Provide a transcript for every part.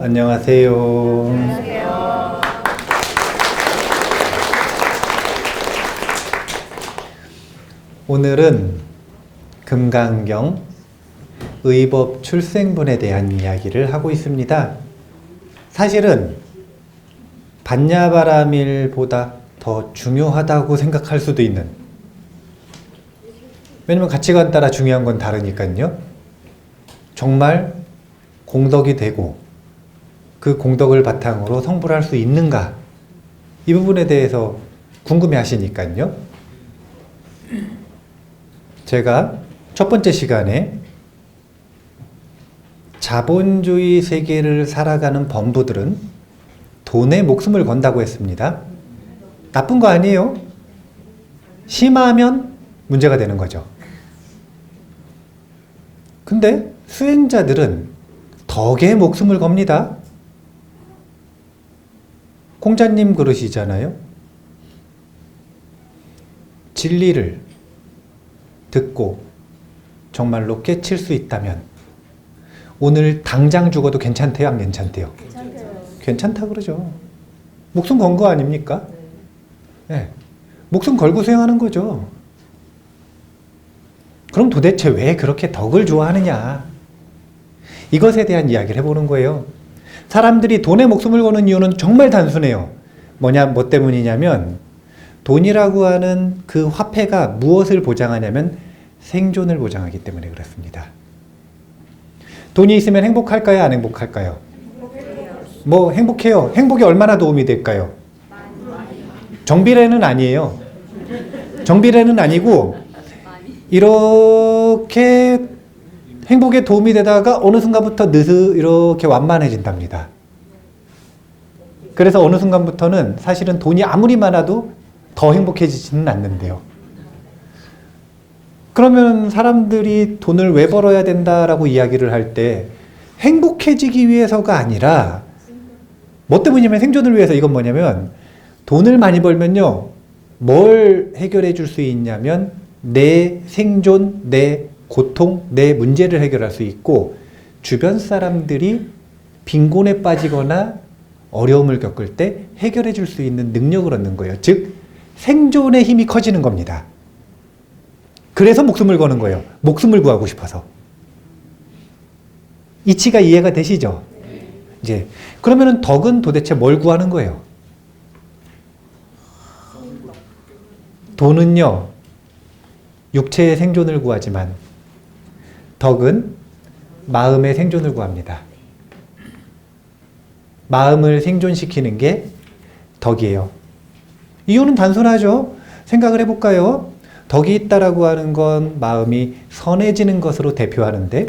안녕하세요. 안녕하세요. 오늘은 금강경 의법 출생분에 대한 이야기를 하고 있습니다. 사실은 반야바라밀보다 더 중요하다고 생각할 수도 있는, 왜냐면 가치관 따라 중요한 건 다르니까요. 정말 공덕이 되고 그 공덕을 바탕으로 성불할 수 있는가, 이 부분에 대해서 궁금해 하시니까요. 제가 첫 번째 시간에 자본주의 세계를 살아가는 범부들은 돈에 목숨을 건다고 했습니다. 나쁜 거 아니에요. 심하면 문제가 되는 거죠. 근데 수행자들은 덕에 목숨을 겁니다. 공자님 그러시잖아요. 진리를 듣고 정말로 깨칠 수 있다면 오늘 당장 죽어도 괜찮대요, 안 괜찮대요? 괜찮대요. 괜찮다 그러죠. 목숨 건 거 아닙니까? 네. 목숨 걸고 수행하는 거죠. 그럼 도대체 왜 그렇게 덕을 좋아하느냐? 이것에 대한 이야기를 해보는 거예요. 사람들이 돈에 목숨을 거는 이유는 정말 단순해요. 뭐 때문이냐면 돈이라고 하는 그 화폐가 무엇을 보장하냐면 생존을 보장하기 때문에 그렇습니다. 돈이 있으면 행복할까요? 안 행복할까요? 뭐 행복해요. 행복에 얼마나 도움이 될까요? 정비례는 아니에요. 정비례는 아니고 이렇게 행복에 도움이 되다가 어느 순간부터 이렇게 완만해진답니다. 그래서 어느 순간부터는 사실은 돈이 아무리 많아도 더 행복해지지는 않는데요. 그러면 사람들이 돈을 왜 벌어야 된다라고 이야기를 할 때 행복해지기 위해서가 아니라 뭐 때문이냐면 생존을 위해서. 이건 뭐냐면 돈을 많이 벌면요, 뭘 해결해 줄 수 있냐면 내 생존, 내 고통, 내 문제를 해결할 수 있고 주변 사람들이 빈곤에 빠지거나 어려움을 겪을 때 해결해 줄 수 있는 능력을 얻는 거예요. 즉 생존의 힘이 커지는 겁니다. 그래서 목숨을 거는 거예요. 목숨을 구하고 싶어서. 이치가 이해가 되시죠? 이제 그러면은 덕은 도대체 뭘 구하는 거예요? 돈은요, 육체의 생존을 구하지만 덕은 마음의 생존을 구합니다. 마음을 생존시키는 게 덕이에요. 이유는 단순하죠. 생각을 해볼까요? 덕이 있다라고 하는 건 마음이 선해지는 것으로 대표하는데,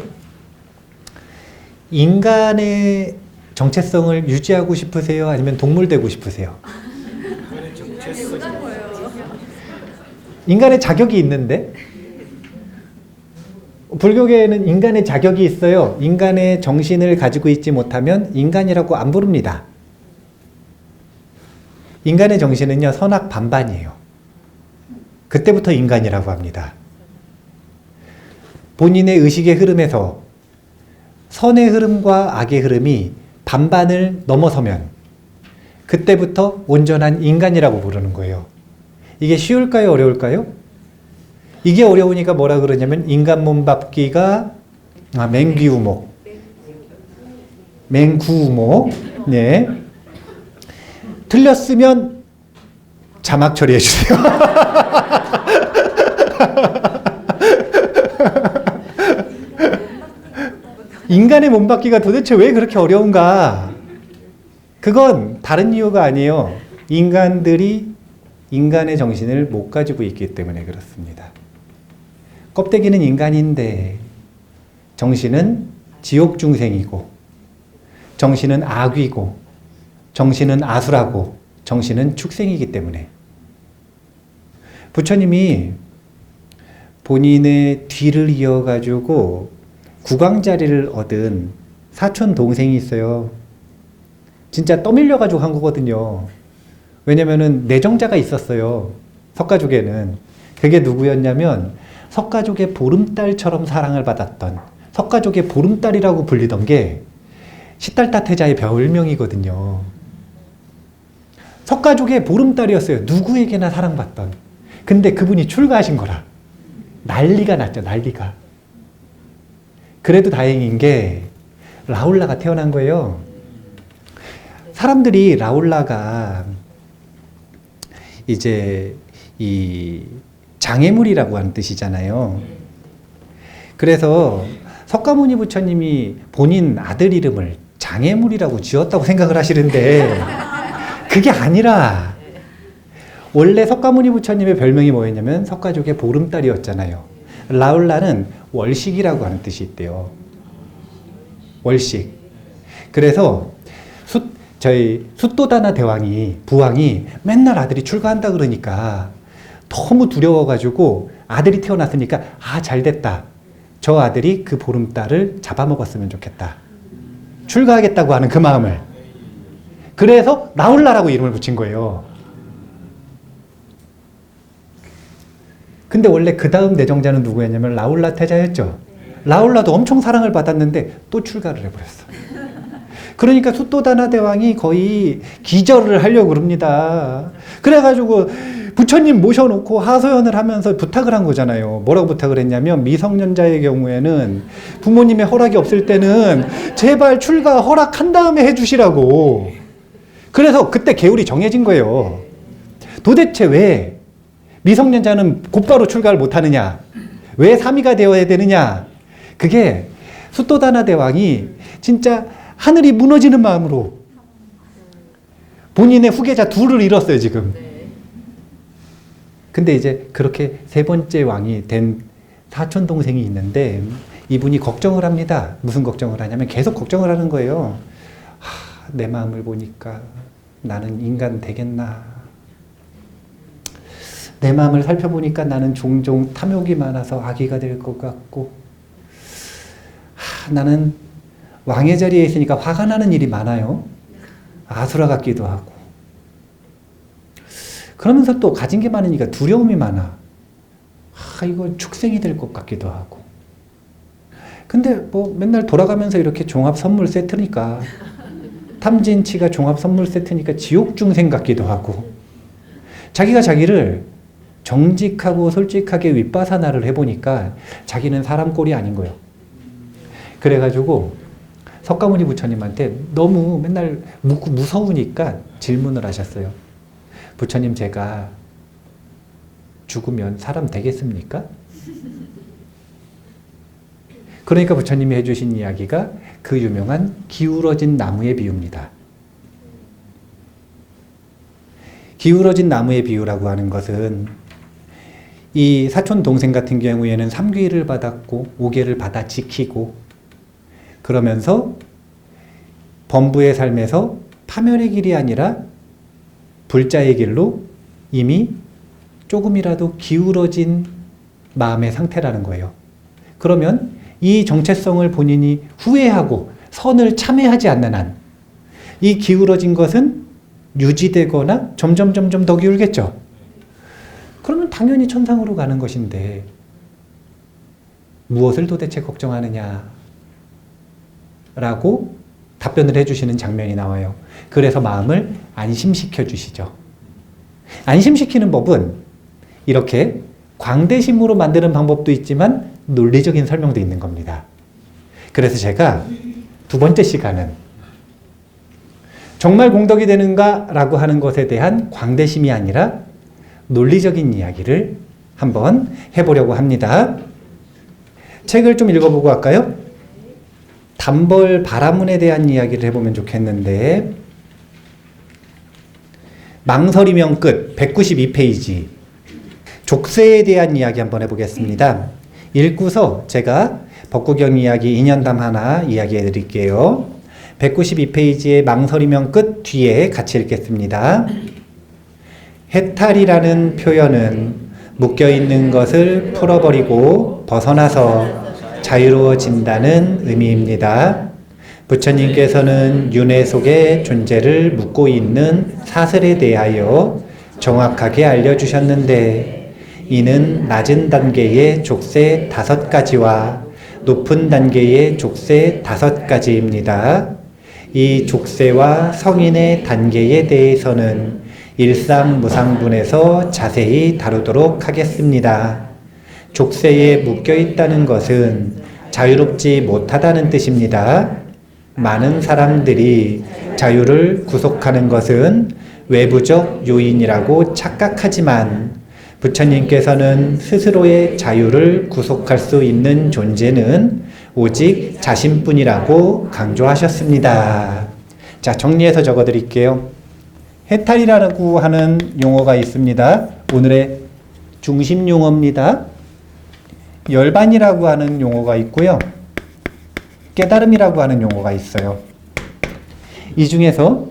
인간의 정체성을 유지하고 싶으세요? 아니면 동물 되고 싶으세요? 인간의 자격이 있는데, 불교계에는 인간의 자격이 있어요. 인간의 정신을 가지고 있지 못하면 인간이라고 안 부릅니다. 인간의 정신은요, 선악 반반이에요. 그때부터 인간이라고 합니다. 본인의 의식의 흐름에서 선의 흐름과 악의 흐름이 반반을 넘어서면 그때부터 온전한 인간이라고 부르는 거예요. 이게 쉬울까요? 어려울까요? 이게 어려우니까 뭐라 그러냐면 인간 몸밟기가 맹귀우목. 맹구우목. 네. 틀렸으면 자막 처리해 주세요. 인간의 몸받기가 도대체 왜 그렇게 어려운가? 그건 다른 이유가 아니에요. 인간들이 인간의 정신을 못 가지고 있기 때문에 그렇습니다. 껍데기는 인간인데 정신은 지옥 중생이고, 정신은 악귀고, 정신은 아수라고, 정신은 축생이기 때문에. 부처님이 본인의 뒤를 이어가지고 국왕자리를 얻은 사촌 동생이 있어요. 진짜 떠밀려가지고 한 거거든요. 왜냐면은 내정자가 있었어요. 석가족에는. 그게 누구였냐면 석가족의 보름달처럼 사랑을 받았던, 석가족의 보름달이라고 불리던 게 시달타 태자의 별명이거든요. 석가족의 보름달이었어요. 누구에게나 사랑받던. 근데 그분이 출가하신 거라. 난리가 났죠. 난리가. 그래도 다행인 게 라울라가 태어난 거예요. 사람들이 라울라가 이제 이 장애물이라고 하는 뜻이잖아요. 그래서 석가모니 부처님이 본인 아들 이름을 장애물이라고 지었다고 생각을 하시는데 그게 아니라 원래 석가모니 부처님의 별명이 뭐였냐면 석가족의 보름달이었잖아요. 라울라는 월식이라고 하는 뜻이 있대요. 월식. 그래서 저희 숫도다나 부왕이 맨날 아들이 출가한다 그러니까 너무 두려워가지고 아들이 태어났으니까 잘됐다. 저 아들이 그 보름달을 잡아먹었으면 좋겠다. 출가하겠다고 하는 그 마음을. 그래서 라울라라고 이름을 붙인 거예요. 근데 원래 그 다음 내정자는 누구였냐면 라울라 태자였죠. 라울라도 엄청 사랑을 받았는데 또 출가를 해버렸어. 그러니까 숫도다나 대왕이 거의 기절을 하려고 그럽니다. 그래가지고 부처님 모셔놓고 하소연을 하면서 부탁을 한 거잖아요. 뭐라고 부탁을 했냐면 미성년자의 경우에는 부모님의 허락이 없을 때는 제발 출가 허락한 다음에 해주시라고. 그래서 그때 계율이 정해진 거예요. 도대체 왜 미성년자는 곧바로 출가를 못하느냐? 왜 사미가 되어야 되느냐? 그게 숫도다나 대왕이 진짜 하늘이 무너지는 마음으로 본인의 후계자 둘을 잃었어요, 지금. 근데 이제 그렇게 세 번째 왕이 된 사촌 동생이 있는데 이분이 걱정을 합니다. 무슨 걱정을 하냐면 계속 걱정을 하는 거예요. 내 마음을 보니까 나는 인간 되겠나? 내 마음을 살펴보니까 나는 종종 탐욕이 많아서 악의가 될 것 같고 나는 왕의 자리에 있으니까 화가 나는 일이 많아요. 아수라 같기도 하고. 그러면서 또 가진 게 많으니까 두려움이 많아. 이거 축생이 될 것 같기도 하고. 근데 뭐 맨날 돌아가면서 이렇게 종합 선물 세트니까 탐진치가 종합 선물 세트니까 지옥 중생 같기도 하고. 자기가 자기를 정직하고 솔직하게 윗바사나를 해보니까 자기는 사람 꼴이 아닌 거예요. 그래가지고 석가모니 부처님한테 너무 맨날 무서우니까 질문을 하셨어요. 부처님, 제가 죽으면 사람 되겠습니까? 그러니까 부처님이 해주신 이야기가 그 유명한 기울어진 나무의 비유입니다. 기울어진 나무의 비유라고 하는 것은 이 사촌 동생 같은 경우에는 3귀를 받았고 5계를 받아 지키고 그러면서 범부의 삶에서 파멸의 길이 아니라 불자의 길로 이미 조금이라도 기울어진 마음의 상태라는 거예요. 그러면 이 정체성을 본인이 후회하고 선을 참회하지 않는 한 이 기울어진 것은 유지되거나 점점 더 기울겠죠. 그러면 당연히 천상으로 가는 것인데 무엇을 도대체 걱정하느냐 라고 답변을 해주시는 장면이 나와요. 그래서 마음을 안심시켜 주시죠. 안심시키는 법은 이렇게 광대심으로 만드는 방법도 있지만 논리적인 설명도 있는 겁니다. 그래서 제가 두 번째 시간은 정말 공덕이 되는가 라고 하는 것에 대한 광대심이 아니라 논리적인 이야기를 한번 해보려고 합니다. 책을 좀 읽어보고 할까요? 단벌 바라문에 대한 이야기를 해보면 좋겠는데 망설이면 끝 192페이지 족쇄에 대한 이야기 한번 해보겠습니다. 읽고서 제가 법구경 이야기 2년담 하나 이야기해 드릴게요. 192페이지의 망설이면 끝 뒤에 같이 읽겠습니다. 해탈이라는 표현은 묶여있는 것을 풀어버리고 벗어나서 자유로워진다는 의미입니다. 부처님께서는 윤회 속의 존재를 묻고 있는 사슬에 대하여 정확하게 알려주셨는데 이는 낮은 단계의 족쇄 5가지와 높은 단계의 족쇄 5가지입니다. 이 족쇄와 성인의 단계에 대해서는 일상무상분에서 자세히 다루도록 하겠습니다. 족쇄에 묶여 있다는 것은 자유롭지 못하다는 뜻입니다. 많은 사람들이 자유를 구속하는 것은 외부적 요인이라고 착각하지만 부처님께서는 스스로의 자유를 구속할 수 있는 존재는 오직 자신뿐이라고 강조하셨습니다. 자, 정리해서 적어 드릴게요. 해탈이라고 하는 용어가 있습니다. 오늘의 중심 용어입니다. 열반이라고 하는 용어가 있고요. 깨달음이라고 하는 용어가 있어요. 이 중에서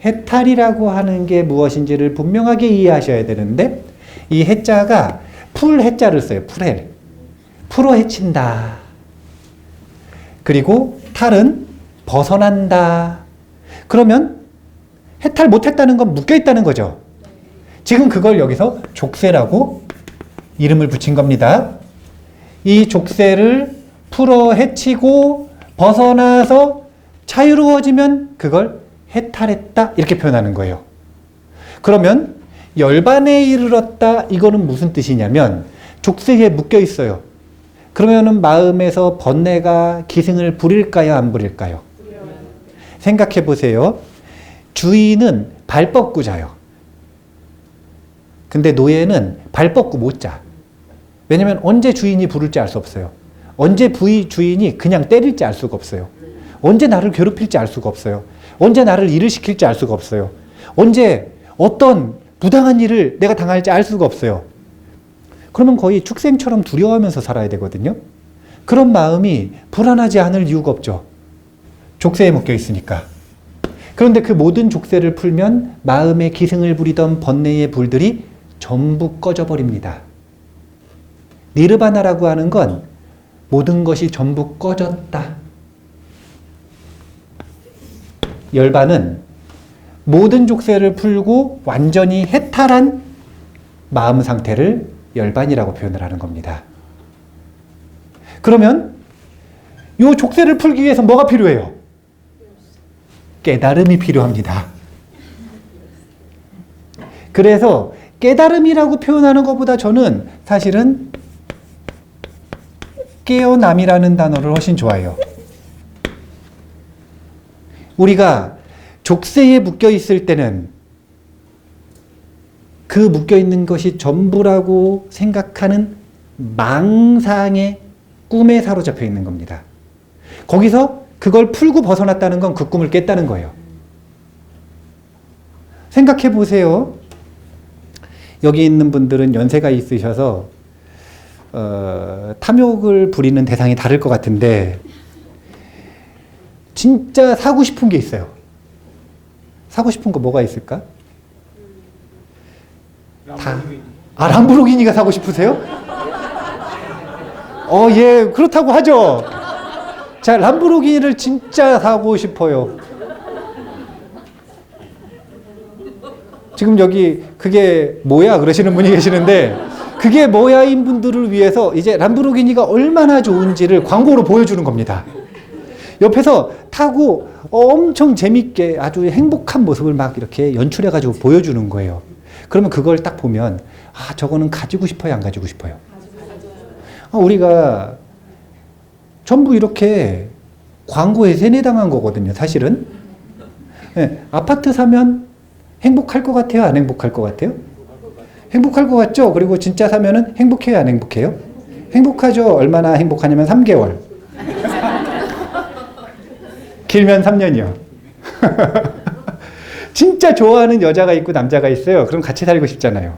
해탈이라고 하는 게 무엇인지를 분명하게 이해하셔야 되는데 이 해자가 풀 해자를 써요. 풀해. 풀어 헤친다. 그리고 탈은 벗어난다. 그러면 해탈 못했다는 건 묶여있다는 거죠. 지금 그걸 여기서 족쇄라고 이름을 붙인 겁니다. 이 족쇄를 풀어 헤치고 벗어나서 자유로워지면 그걸 해탈했다 이렇게 표현하는 거예요. 그러면 열반에 이르렀다 이거는 무슨 뜻이냐면 족쇄에 묶여 있어요. 그러면은 마음에서 번뇌가 기승을 부릴까요, 안 부릴까요? 생각해 보세요. 주인은 발 뻗고 자요. 근데 노예는 발 뻗고 못 자. 왜냐면 언제 주인이 부를지 알 수 없어요. 언제 주인이 그냥 때릴지 알 수가 없어요. 언제 나를 괴롭힐지 알 수가 없어요. 언제 나를 일을 시킬지 알 수가 없어요. 언제 어떤 부당한 일을 내가 당할지 알 수가 없어요. 그러면 거의 축생처럼 두려워하면서 살아야 되거든요. 그런 마음이 불안하지 않을 이유가 없죠. 족쇄에 묶여 있으니까. 그런데 그 모든 족쇄를 풀면 마음에 기승을 부리던 번뇌의 불들이 전부 꺼져버립니다. 니르바나라고 하는 건 모든 것이 전부 꺼졌다. 열반은 모든 족쇄를 풀고 완전히 해탈한 마음 상태를 열반이라고 표현을 하는 겁니다. 그러면 이 족쇄를 풀기 위해서 뭐가 필요해요? 깨달음이 필요합니다. 그래서 깨달음이라고 표현하는 것보다 저는 사실은 깨어남이라는 단어를 훨씬 좋아해요. 우리가 족쇄에 묶여 있을 때는 그 묶여 있는 것이 전부라고 생각하는 망상의 꿈에 사로잡혀 있는 겁니다. 거기서 그걸 풀고 벗어났다는 건 그 꿈을 깼다는 거예요. 생각해 보세요. 여기 있는 분들은 연세가 있으셔서 탐욕을 부리는 대상이 다를 것 같은데 진짜 사고 싶은 게 있어요. 사고 싶은 거 뭐가 있을까? 람보르기니가 사고 싶으세요? 예, 그렇다고 하죠. 자, 람보르기니를 진짜 사고 싶어요. 지금 여기 그게 뭐야 그러시는 분이 계시는데 그게 뭐야인 분들을 위해서 이제 람보르기니가 얼마나 좋은지를 광고로 보여주는 겁니다. 옆에서 타고 엄청 재밌게 아주 행복한 모습을 막 이렇게 연출해가지고 보여주는 거예요. 그러면 그걸 딱 보면 저거는 가지고 싶어요, 안 가지고 싶어요? 우리가 전부 이렇게 광고에 세뇌당한 거거든요, 사실은. 네, 아파트 사면 행복할 것 같아요, 안 행복할 것 같아요? 행복할 것 같죠? 그리고 진짜 사면은 행복해요, 안 행복해요? 행복하죠. 얼마나 행복하냐면 3개월. 길면 3년이요. 진짜 좋아하는 여자가 있고 남자가 있어요. 그럼 같이 살고 싶잖아요.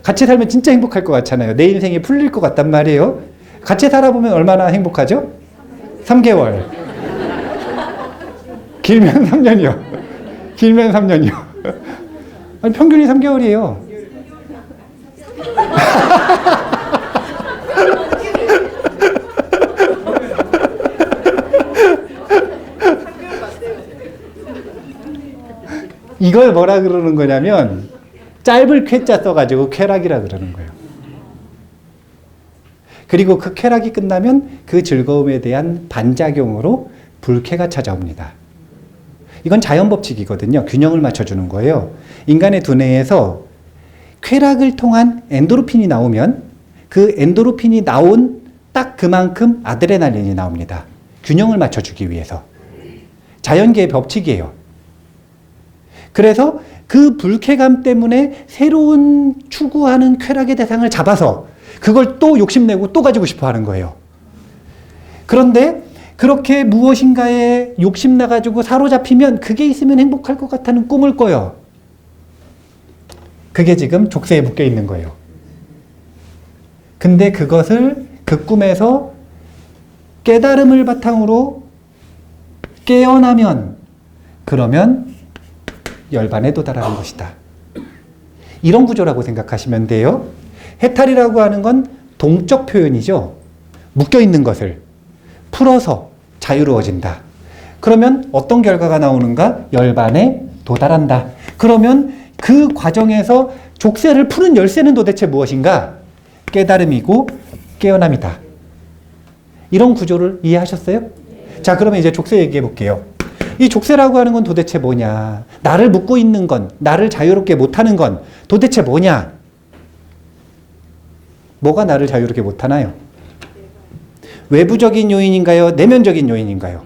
같이 살면 진짜 행복할 것 같잖아요. 내 인생이 풀릴 것 같단 말이에요. 같이 살아보면 얼마나 행복하죠? 3개월. 길면 3년이요. 길면 3년이요. 아니, 평균이 3개월이에요. 이걸 뭐라 그러는 거냐면 짧을 쾌자 써가지고 쾌락이라 그러는 거예요. 그리고 그 쾌락이 끝나면 그 즐거움에 대한 반작용으로 불쾌가 찾아옵니다. 이건 자연 법칙이거든요. 균형을 맞춰주는 거예요. 인간의 두뇌에서 쾌락을 통한 엔도르핀이 나오면 그 엔도르핀이 나온 딱 그만큼 아드레날린이 나옵니다. 균형을 맞춰주기 위해서. 자연계의 법칙이에요. 그래서 그 불쾌감 때문에 새로운 추구하는 쾌락의 대상을 잡아서 그걸 또 욕심내고 또 가지고 싶어 하는 거예요. 그런데 그렇게 무엇인가에 욕심나가지고 사로잡히면 그게 있으면 행복할 것 같다는 꿈을 꿔요. 그게 지금 족쇄에 묶여 있는 거예요. 근데 그것을 그 꿈에서 깨달음을 바탕으로 깨어나면 그러면 열반에 도달하는 것이다. 이런 구조라고 생각하시면 돼요. 해탈이라고 하는 건 동적 표현이죠. 묶여있는 것을 풀어서 자유로워진다. 그러면 어떤 결과가 나오는가? 열반에 도달한다. 그러면 그 과정에서 족쇄를 푸는 열쇠는 도대체 무엇인가? 깨달음이고 깨어남이다. 이런 구조를 이해하셨어요? 자, 그러면 이제 족쇄 얘기해 볼게요. 이 족쇄라고 하는 건 도대체 뭐냐? 나를 묶고 있는 건, 나를 자유롭게 못하는 건 도대체 뭐냐? 뭐가 나를 자유롭게 못하나요? 외부적인 요인인가요? 내면적인 요인인가요?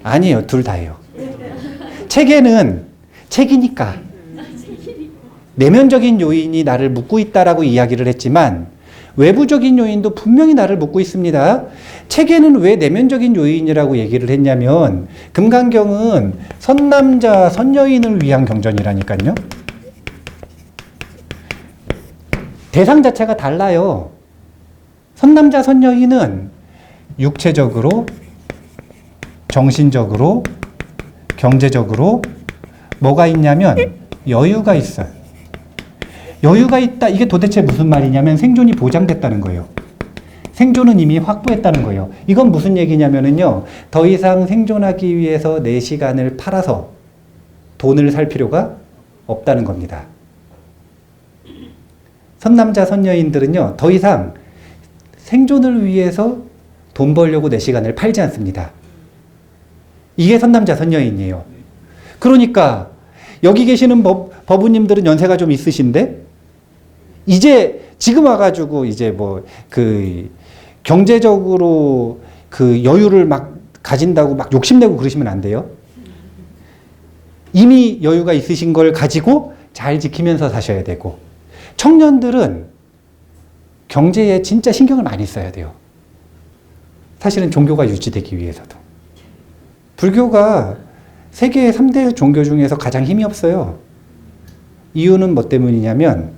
아니에요. 둘 다예요. 체계는 책이니까. 내면적인 요인이 나를 묶고 있다라고 이야기를 했지만 외부적인 요인도 분명히 나를 묶고 있습니다. 체계는 왜 내면적인 요인이라고 얘기를 했냐면 금강경은 선남자, 선여인을 위한 경전이라니까요. 대상 자체가 달라요. 선남자, 선여인은 육체적으로, 정신적으로, 경제적으로 뭐가 있냐면 여유가 있어요. 여유가 있다. 이게 도대체 무슨 말이냐면 생존이 보장됐다는 거예요. 생존은 이미 확보했다는 거예요. 이건 무슨 얘기냐면요. 더 이상 생존하기 위해서 내 시간을 팔아서 돈을 살 필요가 없다는 겁니다. 선남자, 선여인들은요. 더 이상 생존을 위해서 돈 벌려고 내 시간을 팔지 않습니다. 이게 선남자, 선여인이에요. 그러니까 여기 계시는 법우님들은 연세가 좀 있으신데 이제 지금 와가지고 이제 뭐 그 경제적으로 그 여유를 막 가진다고 막 욕심내고 그러시면 안 돼요. 이미 여유가 있으신 걸 가지고 잘 지키면서 사셔야 되고 청년들은 경제에 진짜 신경을 많이 써야 돼요. 사실은 종교가 유지되기 위해서도. 불교가 세계 3대 종교 중에서 가장 힘이 없어요. 이유는 뭐 때문이냐면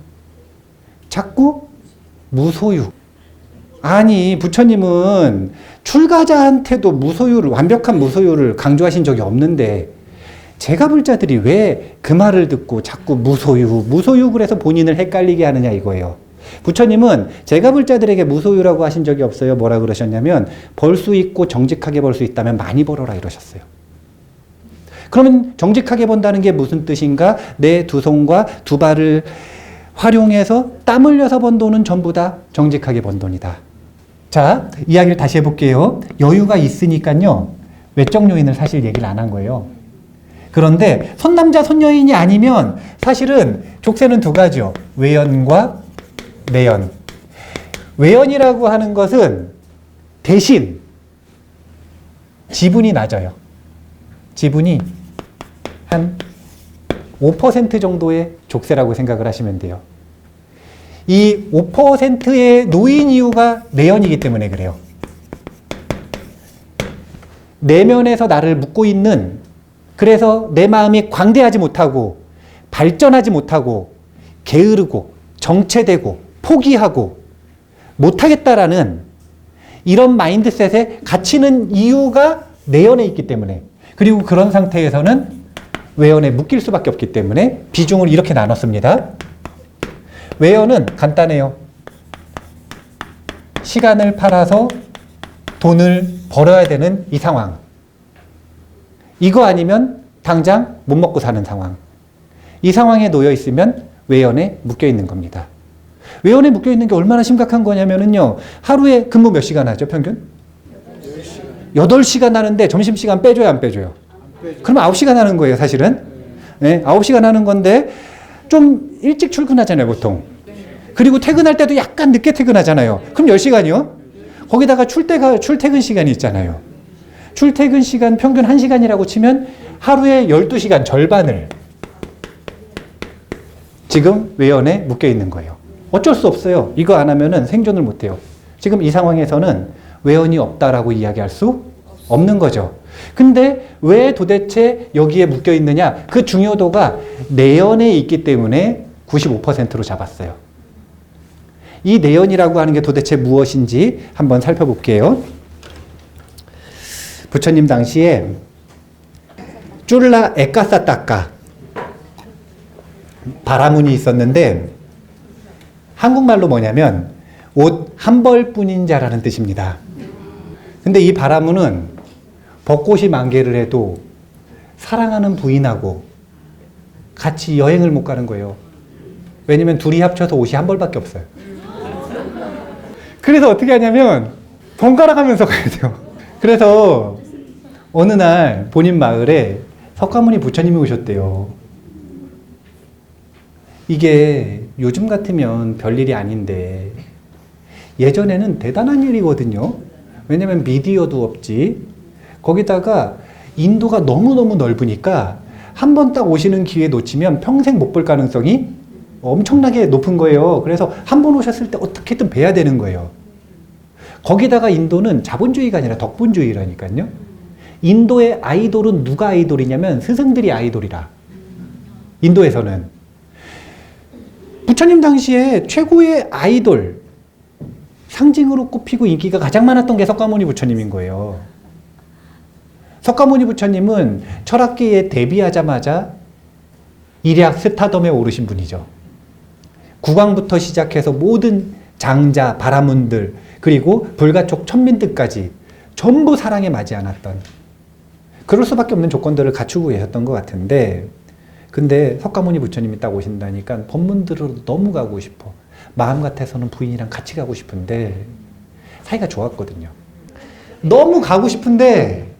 자꾸 무소유. 아니 부처님은 출가자한테도 무소유를 완벽한 무소유를 강조하신 적이 없는데 제가불자들이 왜 그 말을 듣고 자꾸 무소유 그래서 본인을 헷갈리게 하느냐 이거예요. 부처님은 제가불자들에게 무소유라고 하신 적이 없어요. 뭐라 그러셨냐면 벌 수 있고 정직하게 벌 수 있다면 많이 벌어라 이러셨어요. 그러면 정직하게 번다는 게 무슨 뜻인가? 내 두 손과 두 발을 활용해서 땀 흘려서 번 돈은 전부 다 정직하게 번 돈이다. 자, 이야기를 다시 해볼게요. 여유가 있으니까요. 외적 요인을 사실 얘기를 안 한 거예요. 그런데 선남자, 선여인이 아니면 사실은 족쇄는 두 가지요. 외연과 내연. 외연이라고 하는 것은 대신 지분이 낮아요. 지분이 한 5% 정도의 족쇄라고 생각을 하시면 돼요. 이 5%의 놓인 이유가 내연이기 때문에 그래요. 내면에서 나를 묶고 있는, 그래서 내 마음이 광대하지 못하고 발전하지 못하고 게으르고 정체되고 포기하고 못하겠다라는 이런 마인드셋에 갇히는 이유가 내연에 있기 때문에, 그리고 그런 상태에서는 외연에 묶일 수밖에 없기 때문에 비중을 이렇게 나눴습니다. 외연은 간단해요. 시간을 팔아서 돈을 벌어야 되는 이 상황. 이거 아니면 당장 못 먹고 사는 상황. 이 상황에 놓여 있으면 외연에 묶여 있는 겁니다. 외연에 묶여 있는 게 얼마나 심각한 거냐면요. 하루에 근무 몇 시간 하죠, 평균? 8시간 하는데 점심시간 빼줘요, 안 빼줘요? 그러면 9시간 하는 거예요, 사실은. 네, 9시간 하는 건데 좀 일찍 출근하잖아요, 보통. 그리고 퇴근할 때도 약간 늦게 퇴근하잖아요. 그럼 10시간이요? 거기다가 출퇴근 시간이 있잖아요. 출퇴근 시간 평균 1시간이라고 치면 하루에 12시간 절반을 지금 외연에 묶여 있는 거예요. 어쩔 수 없어요. 이거 안 하면은 생존을 못 해요. 지금 이 상황에서는 외연이 없다라고 이야기할 수 없는 거죠. 근데 왜 도대체 여기에 묶여 있느냐? 그 중요도가 내연에 있기 때문에 95%로 잡았어요. 이 내연이라고 하는 게 도대체 무엇인지 한번 살펴볼게요. 부처님 당시에 쫄라 에까사타까 바라문이 있었는데 한국말로 뭐냐면 옷 한 벌뿐인 자라는 뜻입니다. 근데 이 바라문은 벚꽃이 만개를 해도 사랑하는 부인하고 같이 여행을 못 가는 거예요. 왜냐면 둘이 합쳐서 옷이 한 벌밖에 없어요. 그래서 어떻게 하냐면 번갈아 가면서 가야 돼요. 그래서 어느 날 본인 마을에 석가모니 부처님이 오셨대요. 이게 요즘 같으면 별일이 아닌데 예전에는 대단한 일이거든요. 왜냐면 미디어도 없지. 거기다가 인도가 너무너무 넓으니까 한 번 딱 오시는 기회 놓치면 평생 못 볼 가능성이 엄청나게 높은 거예요. 그래서 한 번 오셨을 때 어떻게든 뵈야 되는 거예요. 거기다가 인도는 자본주의가 아니라 덕분주의라니까요. 인도의 아이돌은 누가 아이돌이냐면 스승들이 아이돌이라. 인도에서는. 부처님 당시에 최고의 아이돌, 상징으로 꼽히고 인기가 가장 많았던 게 석가모니 부처님인 거예요. 석가모니 부처님은 철학계에 데뷔하자마자 일약 스타덤에 오르신 분이죠. 국왕부터 시작해서 모든 장자, 바라문들, 그리고 불가촉 천민들까지 전부 사랑에 맞지 않았던, 그럴 수밖에 없는 조건들을 갖추고 계셨던 것 같은데, 근데 석가모니 부처님이 딱 오신다니까 법문들으로 너무 가고 싶어. 마음 같아서는 부인이랑 같이 가고 싶은데 사이가 좋았거든요. 너무 가고 싶은데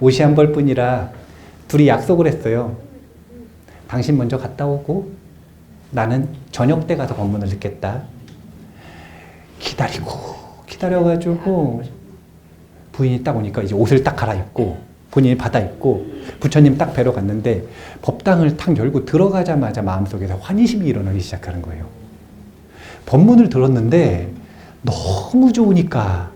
옷이 한 벌뿐이라 둘이 약속을 했어요. 당신 먼저 갔다 오고 나는 저녁 때 가서 법문을 듣겠다. 기다려가지고 부인이 딱 오니까 이제 옷을 딱 갈아입고 본인이 받아 입고 부처님 딱 뵈러 갔는데 법당을 탁 열고 들어가자마자 마음속에서 환희심이 일어나기 시작하는 거예요. 법문을 들었는데 너무 좋으니까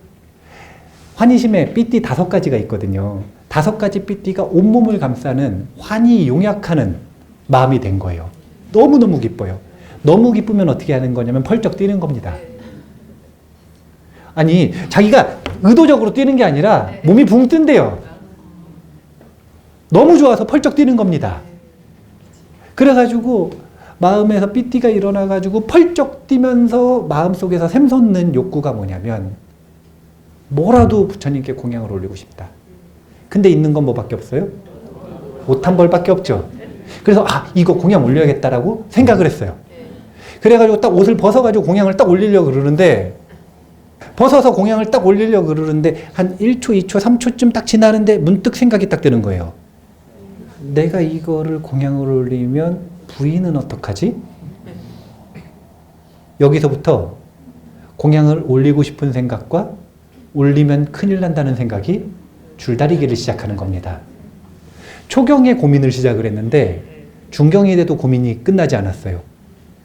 환희심에 삐띠 5가지가 있거든요. 5가지 삐띠가 온몸을 감싸는 환희 용약하는 마음이 된 거예요. 너무너무 기뻐요. 너무 기쁘면 어떻게 하는 거냐면 펄쩍 뛰는 겁니다. 아니 자기가 의도적으로 뛰는 게 아니라 몸이 붕 뜬대요. 너무 좋아서 펄쩍 뛰는 겁니다. 그래가지고 마음에서 삐띠가 일어나가지고 펄쩍 뛰면서 마음속에서 샘솟는 욕구가 뭐냐면 뭐라도 부처님께 공양을 올리고 싶다. 근데 있는 건 뭐밖에 없어요? 옷 한 벌밖에 없죠. 그래서 이거 공양 올려야겠다라고 생각을 했어요. 그래가지고 딱 옷을 벗어가지고 공양을 딱 올리려고 그러는데 벗어서 공양을 딱 올리려고 그러는데 한 1초, 2초, 3초쯤 딱 지나는데 문득 생각이 딱 드는 거예요. 내가 이거를 공양을 올리면 부인은 어떡하지? 여기서부터 공양을 올리고 싶은 생각과 올리면 큰일 난다는 생각이 줄다리기를 시작하는 겁니다. 초경에 고민을 시작을 했는데 중경이 돼도 고민이 끝나지 않았어요.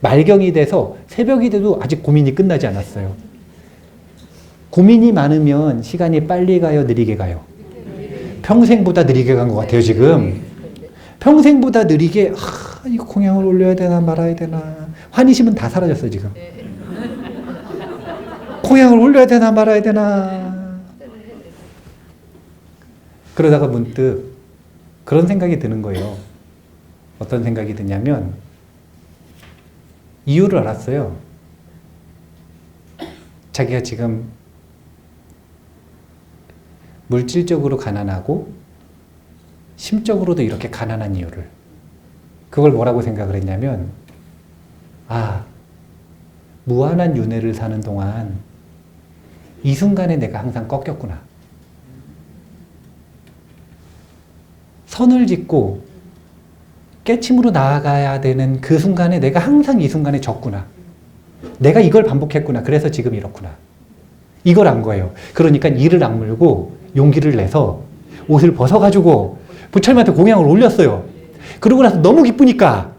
말경이 돼서 새벽이 돼도 아직 고민이 끝나지 않았어요. 고민이 많으면 시간이 빨리 가요, 느리게 가요? 평생보다 느리게 간 것 같아요, 지금. 평생보다 느리게 이거 공양을 올려야 되나 말아야 되나. 환희심은 다 사라졌어요, 지금. 공양을 올려야 되나 말아야 되나. 그러다가 문득 그런 생각이 드는 거예요. 어떤 생각이 드냐면 이유를 알았어요. 자기가 지금 물질적으로 가난하고 심적으로도 이렇게 가난한 이유를, 그걸 뭐라고 생각을 했냐면 무한한 윤회를 사는 동안 이 순간에 내가 항상 꺾였구나. 선을 짓고 깨침으로 나아가야 되는 그 순간에 내가 항상 이 순간에 졌구나. 내가 이걸 반복했구나. 그래서 지금 이렇구나. 이걸 안 거예요. 그러니까 이를 악물고 용기를 내서 옷을 벗어가지고 부처님한테 공양을 올렸어요. 그러고 나서 너무 기쁘니까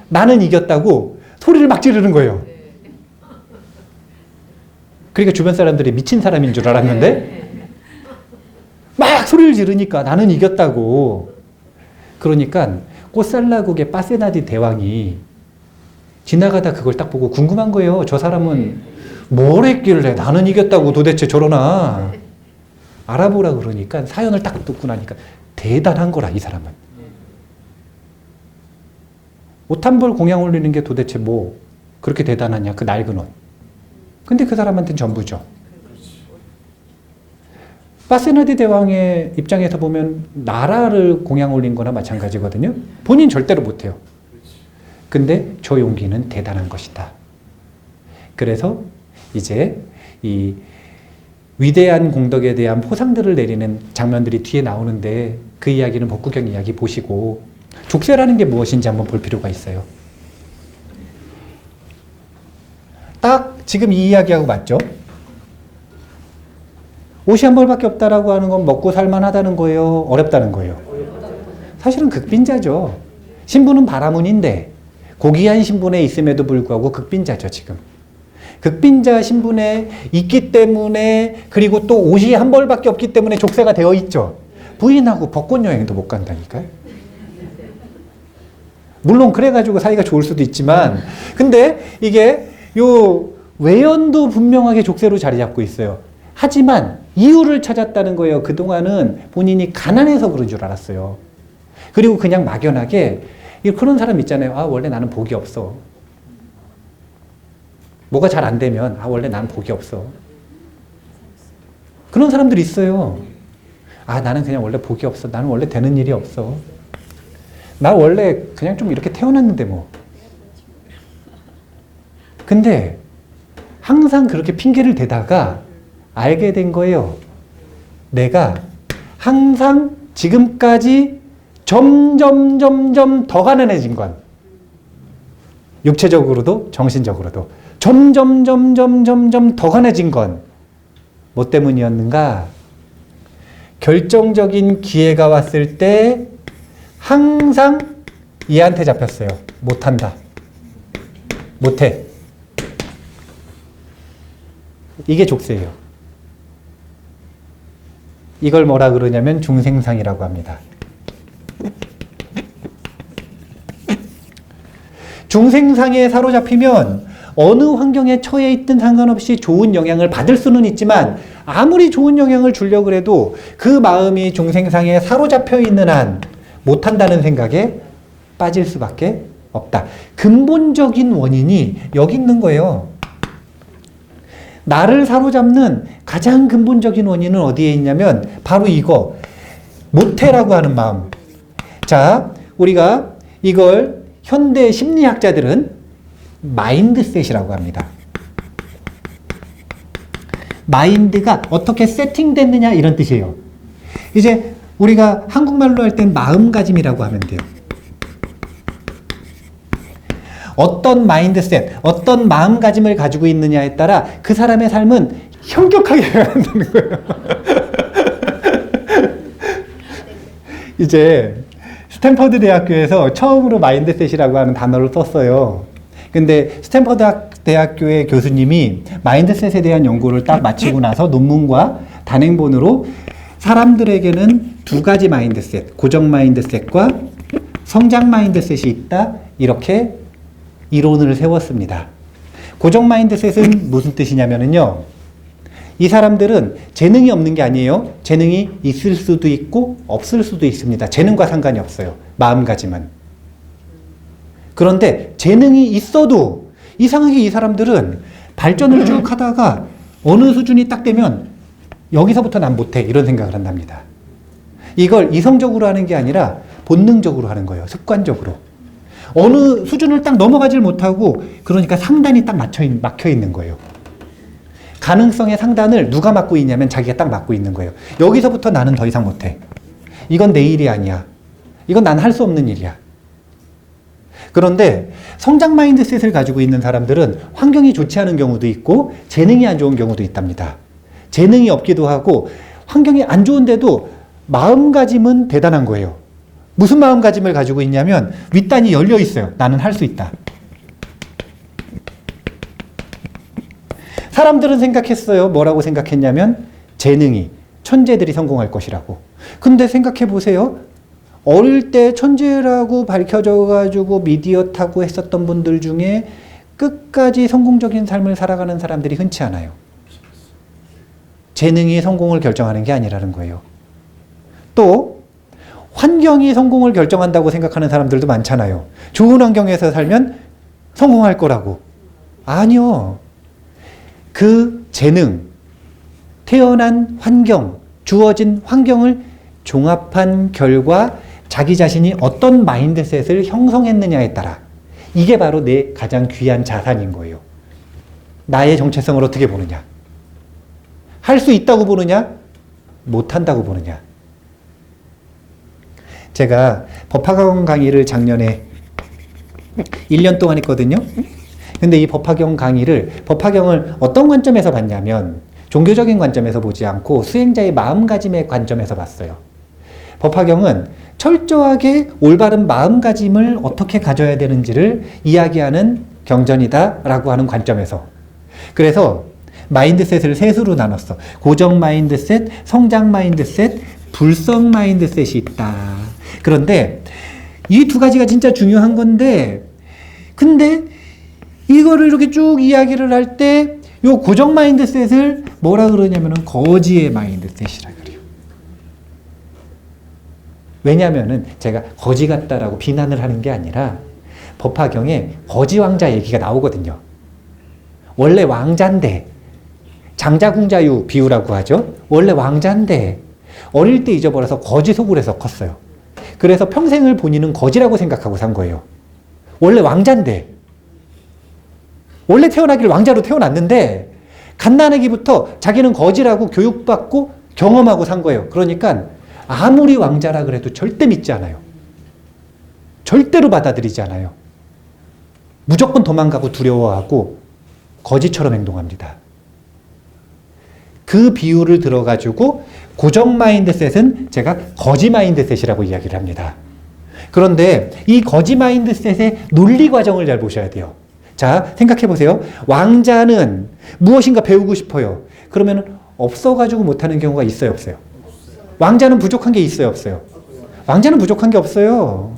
나는 이겼다고 소리를 막 지르는 거예요. 그러니까 주변 사람들이 미친 사람인 줄 알았는데 막 소리를 지르니까 나는 이겼다고. 그러니까 꽃살라국의 파세나디 대왕이 지나가다 그걸 딱 보고 궁금한 거예요. 저 사람은 뭘 했길래 나는 이겼다고 도대체 저러나. 알아보라 그러니까 사연을 딱 듣고 나니까 대단한 거라, 이 사람은. 옷 한 벌 공양 올리는 게 도대체 뭐 그렇게 대단하냐, 그 낡은 옷. 근데 그 사람한테는 전부죠. 파세나디 대왕의 입장에서 보면 나라를 공양 올린 거나 마찬가지거든요. 본인 절대로 못해요. 근데 저 용기는 대단한 것이다. 그래서 이제 이 위대한 공덕에 대한 포상들을 내리는 장면들이 뒤에 나오는데 그 이야기는 법구경 이야기 보시고 족쇄라는 게 무엇인지 한번 볼 필요가 있어요. 딱 지금 이 이야기하고 맞죠? 옷이 한 벌밖에 없다라고 하는 건 먹고 살만하다는 거예요? 어렵다는 거예요? 사실은 극빈자죠. 신분은 바라문인데 고귀한 신분에 있음에도 불구하고 극빈자죠, 지금. 극빈자 신분에 있기 때문에, 그리고 또 옷이 한 벌밖에 없기 때문에 족쇄가 되어 있죠. 부인하고 벚꽃 여행도 못 간다니까요. 물론 그래가지고 사이가 좋을 수도 있지만, 근데 이게 요 외연도 분명하게 족쇄로 자리 잡고 있어요. 하지만 이유를 찾았다는 거예요. 그동안은 본인이 가난해서 그런 줄 알았어요. 그리고 그냥 막연하게 그런 사람 있잖아요. 아, 원래 나는 복이 없어. 뭐가 잘 안 되면 아, 원래 나는 복이 없어. 그런 사람들이 있어요. 아, 나는 그냥 원래 복이 없어. 나는 원래 되는 일이 없어. 나 원래 그냥 좀 이렇게 태어났는데 뭐. 근데 항상 그렇게 핑계를 대다가 알게 된 거예요. 내가 항상 지금까지 점점 더 가난해진 건, 육체적으로도 정신적으로도 점점 더 가난해진 건 뭐 때문이었는가? 결정적인 기회가 왔을 때 항상 얘한테 잡혔어요. 못한다. 못해. 이게 족쇄예요. 이걸 뭐라 그러냐면 중생상이라고 합니다. 중생상에 사로잡히면 어느 환경에 처해 있든 상관없이 좋은 영향을 받을 수는 있지만 아무리 좋은 영향을 주려고 해도 그 마음이 중생상에 사로잡혀 있는 한 못한다는 생각에 빠질 수밖에 없다. 근본적인 원인이 여기 있는 거예요. 나를 사로잡는 가장 근본적인 원인은 어디에 있냐면 바로 이거, 못해라고 하는 마음. 자, 우리가 이걸 현대 심리학자들은 마인드셋이라고 합니다. 마인드가 어떻게 세팅됐느냐 이런 뜻이에요. 이제 우리가 한국말로 할 땐 마음가짐이라고 하면 돼요. 어떤 마인드셋, 어떤 마음가짐을 가지고 있느냐에 따라 그 사람의 삶은 현격하게 변한다는 거예요. 이제 스탠퍼드 대학교에서 처음으로 마인드셋이라고 하는 단어를 썼어요. 근데 스탠퍼드 대학교의 교수님이 마인드셋에 대한 연구를 딱 마치고 나서 논문과 단행본으로 사람들에게는 두 가지 마인드셋, 고정 마인드셋과 성장 마인드셋이 있다, 이렇게 이론을 세웠습니다. 고정 마인드셋은 무슨 뜻이냐면요, 이 사람들은 재능이 없는 게 아니에요. 재능이 있을 수도 있고 없을 수도 있습니다. 재능과 상관이 없어요. 마음가짐은. 그런데 재능이 있어도 이상하게 이 사람들은 발전을 쭉 하다가 어느 수준이 딱 되면 여기서부터 난 못해, 이런 생각을 한답니다. 이걸 이성적으로 하는 게 아니라 본능적으로 하는 거예요. 습관적으로. 어느 수준을 딱 넘어가질 못하고, 그러니까 상단이 딱 막혀 있는 거예요. 가능성의 상단을 누가 맡고 있냐면 자기가 딱 맡고 있는 거예요. 여기서부터 나는 더 이상 못해. 이건 내 일이 아니야. 이건 난 할 수 없는 일이야. 그런데 성장 마인드셋을 가지고 있는 사람들은 환경이 좋지 않은 경우도 있고 재능이 안 좋은 경우도 있답니다. 재능이 없기도 하고 환경이 안 좋은데도 마음가짐은 대단한 거예요. 무슨 마음가짐을 가지고 있냐면 윗단이 열려 있어요. 나는 할 수 있다. 사람들은 생각했어요. 뭐라고 생각했냐면 재능이 천재들이 성공할 것이라고. 근데 생각해 보세요. 어릴 때 천재라고 밝혀져 가지고 미디어 타고 했었던 분들 중에 끝까지 성공적인 삶을 살아가는 사람들이 흔치 않아요. 재능이 성공을 결정하는 게 아니라는 거예요. 또 환경이 성공을 결정한다고 생각하는 사람들도 많잖아요. 좋은 환경에서 살면 성공할 거라고. 아니요. 그 재능, 태어난 환경, 주어진 환경을 종합한 결과 자기 자신이 어떤 마인드셋을 형성했느냐에 따라 이게 바로 내 가장 귀한 자산인 거예요. 나의 정체성을 어떻게 보느냐. 할 수 있다고 보느냐, 못한다고 보느냐. 제가 법학원 강의를 작년에 1년 동안 했거든요. 근데 이 법학경을 어떤 관점에서 봤냐면 종교적인 관점에서 보지 않고 수행자의 마음가짐의 관점에서 봤어요. 법화경은 철저하게 올바른 마음가짐을 어떻게 가져야 되는지를 이야기하는 경전이다라고 하는 관점에서. 그래서 마인드셋을 셋으로 나눴어. 고정 마인드셋, 성장 마인드셋, 불성 마인드셋이 있다. 그런데 이 두 가지가 진짜 중요한 건데, 근데 이거를 이렇게 쭉 이야기를 할 때 요 고정 마인드셋을 뭐라 그러냐면은 거지의 마인드셋이라 그래요. 왜냐면은 제가 거지 같다라고 비난을 하는 게 아니라 법화경에 거지 왕자 얘기가 나오거든요. 원래 왕자인데, 장자궁자유 비유라고 하죠. 원래 왕자인데 어릴 때 잊어버려서 거지 속으로서 컸어요. 그래서 평생을 본인은 거지라고 생각하고 산 거예요. 원래 왕자인데, 원래 태어나길 왕자로 태어났는데 갓난아기부터 자기는 거지라고 교육받고 경험하고 산 거예요. 그러니까 아무리 왕자라 그래도 절대 믿지 않아요. 절대로 받아들이지 않아요. 무조건 도망가고 두려워하고 거지처럼 행동합니다. 그 비유를 들어가지고 고정 마인드셋은 제가 거지 마인드셋이라고 이야기를 합니다. 그런데 이 거지 마인드셋의 논리 과정을 잘 보셔야 돼요. 자, 생각해 보세요. 왕자는 무엇인가 배우고 싶어요. 그러면 없어가지고 못하는 경우가 있어요, 없어요? 왕자는 부족한 게 있어요, 없어요? 왕자는 부족한 게 없어요.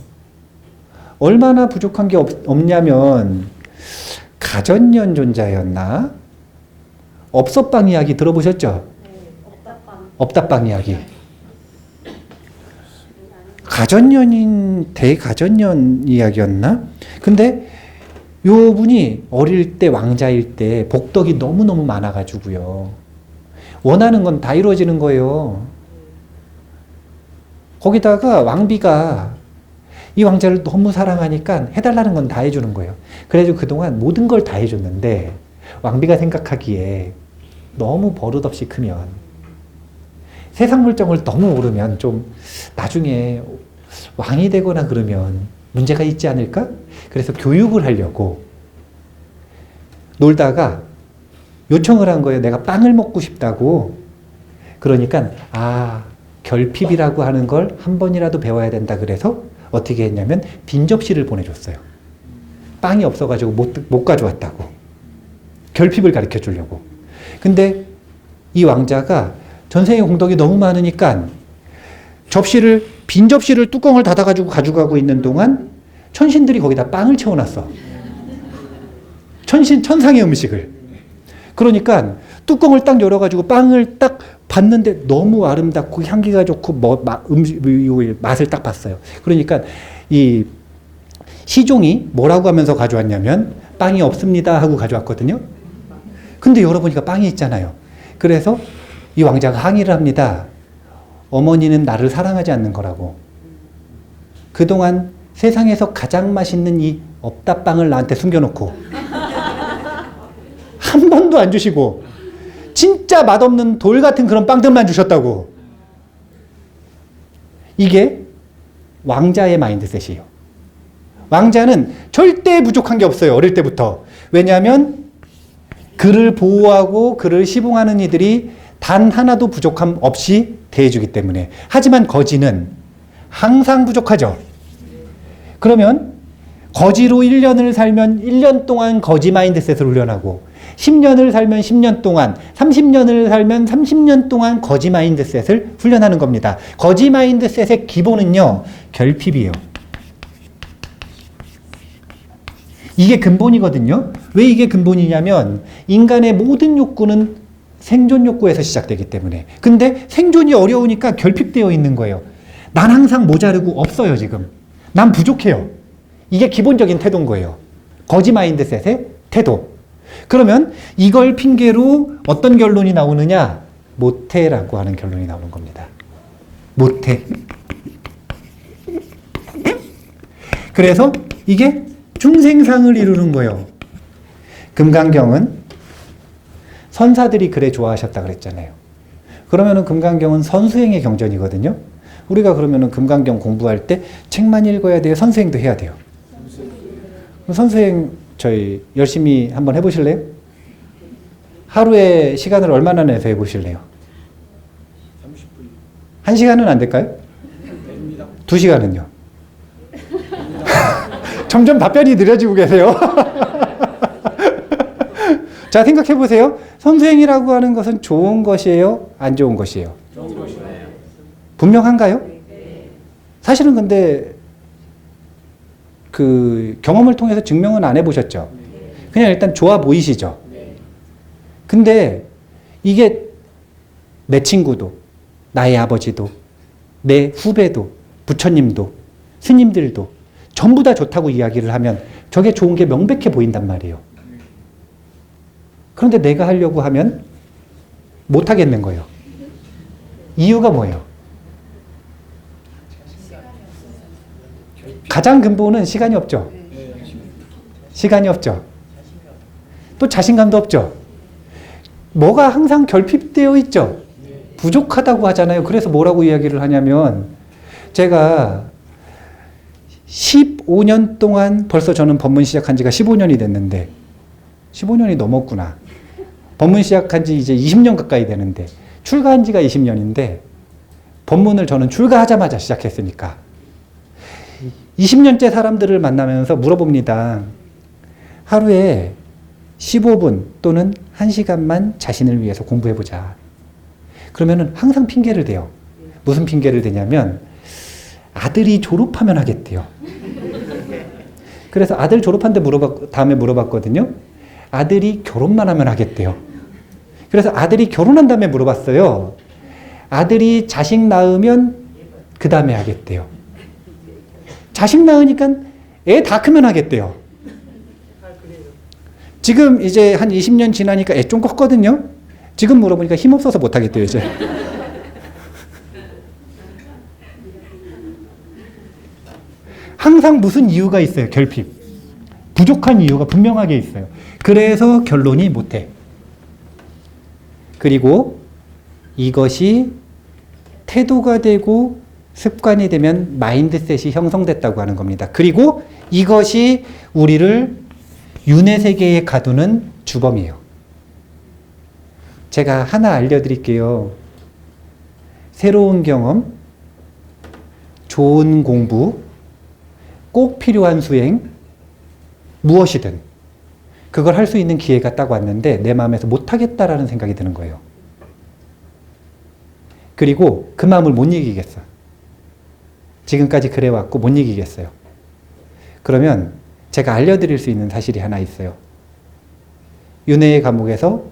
얼마나 부족한 게 없냐면 가전연존자였나? 업소빵 이야기 들어보셨죠? 업다빵 이야기. 가전연인, 대가전연 이야기였나? 근데 요 분이 어릴 때 왕자일 때 복덕이 너무너무 많아가지고요. 원하는 건 다 이루어지는 거예요. 거기다가 왕비가 이 왕자를 너무 사랑하니까 해달라는 건 다 해주는 거예요. 그래가지고 그동안 모든 걸 다 해줬는데 왕비가 생각하기에 너무 버릇없이 크면 세상 물정을 너무 모르면 좀 나중에 왕이 되거나 그러면 문제가 있지 않을까? 그래서 교육을 하려고 놀다가 요청을 한 거예요. 내가 빵을 먹고 싶다고. 그러니까 결핍이라고 하는 걸 한 번이라도 배워야 된다 그래서 어떻게 했냐면 빈 접시를 보내줬어요. 빵이 없어가지고 못 가져왔다고. 결핍을 가르쳐 주려고. 근데 이 왕자가 전생에 공덕이 너무 많으니까 빈 접시를 뚜껑을 닫아가지고 가져가고 있는 동안 천신들이 거기다 빵을 채워놨어. 천상의 음식을. 그러니까 뚜껑을 딱 열어가지고 빵을 딱 봤는데 너무 아름답고 향기가 좋고 맛을 딱 봤어요. 그러니까 이 시종이 뭐라고 하면서 가져왔냐면 빵이 없습니다 하고 가져왔거든요. 근데 열어보니까 빵이 있잖아요. 그래서 이 왕자가 항의를 합니다. 어머니는 나를 사랑하지 않는 거라고. 그동안 세상에서 가장 맛있는 이 업다빵을 나한테 숨겨놓고 한 번도 안 주시고 진짜 맛없는 돌 같은 그런 빵들만 주셨다고. 이게 왕자의 마인드셋이에요. 왕자는 절대 부족한 게 없어요. 어릴 때부터. 왜냐하면 그를 보호하고 그를 시봉하는 이들이 단 하나도 부족함 없이 대해주기 때문에. 하지만 거지는 항상 부족하죠. 그러면 거지로 1년을 살면 1년 동안 거지 마인드셋을 훈련하고 10년을 살면 10년 동안, 30년을 살면 30년 동안 거지 마인드셋을 훈련하는 겁니다. 거지 마인드셋의 기본은요, 결핍이에요. 이게 근본이거든요. 왜 이게 근본이냐면 인간의 모든 욕구는 생존 욕구에서 시작되기 때문에. 근데 생존이 어려우니까 결핍되어 있는 거예요. 난 항상 모자르고 없어요, 지금. 난 부족해요. 이게 기본적인 태도인 거예요. 거지 마인드셋의 태도. 그러면 이걸 핑계로 어떤 결론이 나오느냐? 못해라고 하는 결론이 나오는 겁니다. 못해. 그래서 이게 중생상을 이루는 거예요. 금강경은 선사들이 그래 좋아하셨다 그랬잖아요. 그러면은 금강경은 선수행의 경전이거든요. 우리가 그러면은 금강경 공부할 때 책만 읽어야 돼요? 선수행도 해야 돼요? 선수행 저희 열심히 한번 해보실래요? 하루에 시간을 얼마나 내서 해보실래요? 30분. 1시간은 안 될까요? 2시간은요? 점점 답변이 느려지고 계세요. 자, 생각해 보세요. 선수행이라고 하는 것은 좋은 것이에요? 안 좋은 것이에요? 좋은 것이에요. 분명한가요? 사실은 근데 그 경험을 통해서 증명은 안 해보셨죠? 그냥 일단 좋아 보이시죠? 근데 이게 내 친구도, 나의 아버지도, 내 후배도, 부처님도, 스님들도 전부 다 좋다고 이야기를 하면 저게 좋은 게 명백해 보인단 말이에요. 그런데 내가 하려고 하면 못 하겠는 거예요. 이유가 뭐예요? 가장 근본은 시간이 없죠. 시간이 없죠. 또 자신감도 없죠. 뭐가 항상 결핍되어 있죠. 부족하다고 하잖아요. 그래서 뭐라고 이야기를 하냐면 제가 15년 동안 벌써 저는 법문 시작한 지가 15년이 됐는데 15년이 넘었구나. 법문 시작한 지 이제 20년 가까이 되는데 출가한 지가 20년인데 법문을 저는 출가하자마자 시작했으니까 20년째 사람들을 만나면서 물어봅니다. 하루에 15분 또는 1시간만 자신을 위해서 공부해보자. 그러면은 항상 핑계를 대요. 무슨 핑계를 대냐면 아들이 졸업하면 하겠대요. 그래서 아들 졸업한 다음에 물어봤거든요. 아들이 결혼만 하면 하겠대요. 그래서 아들이 결혼한 다음에 물어봤어요. 아들이 자식 낳으면 그 다음에 하겠대요. 자식 낳으니까 애 다 크면 하겠대요. 지금 이제 한 20년 지나니까 애 좀 컸거든요. 지금 물어보니까 힘없어서 못 하겠대요, 이제. 항상 무슨 이유가 있어요, 결핍. 부족한 이유가 분명하게 있어요. 그래서 결론이 못해. 그리고 이것이 태도가 되고 습관이 되면 마인드셋이 형성됐다고 하는 겁니다. 그리고 이것이 우리를 윤회 세계에 가두는 주범이에요. 제가 하나 알려드릴게요. 새로운 경험, 좋은 공부, 꼭 필요한 수행, 무엇이든 그걸 할 수 있는 기회가 딱 왔는데 내 마음에서 못하겠다라는 생각이 드는 거예요. 그리고 그 마음을 못 이기겠어. 지금까지 그래왔고 못 이기겠어요. 그러면 제가 알려드릴 수 있는 사실이 하나 있어요. 윤회의 감옥에서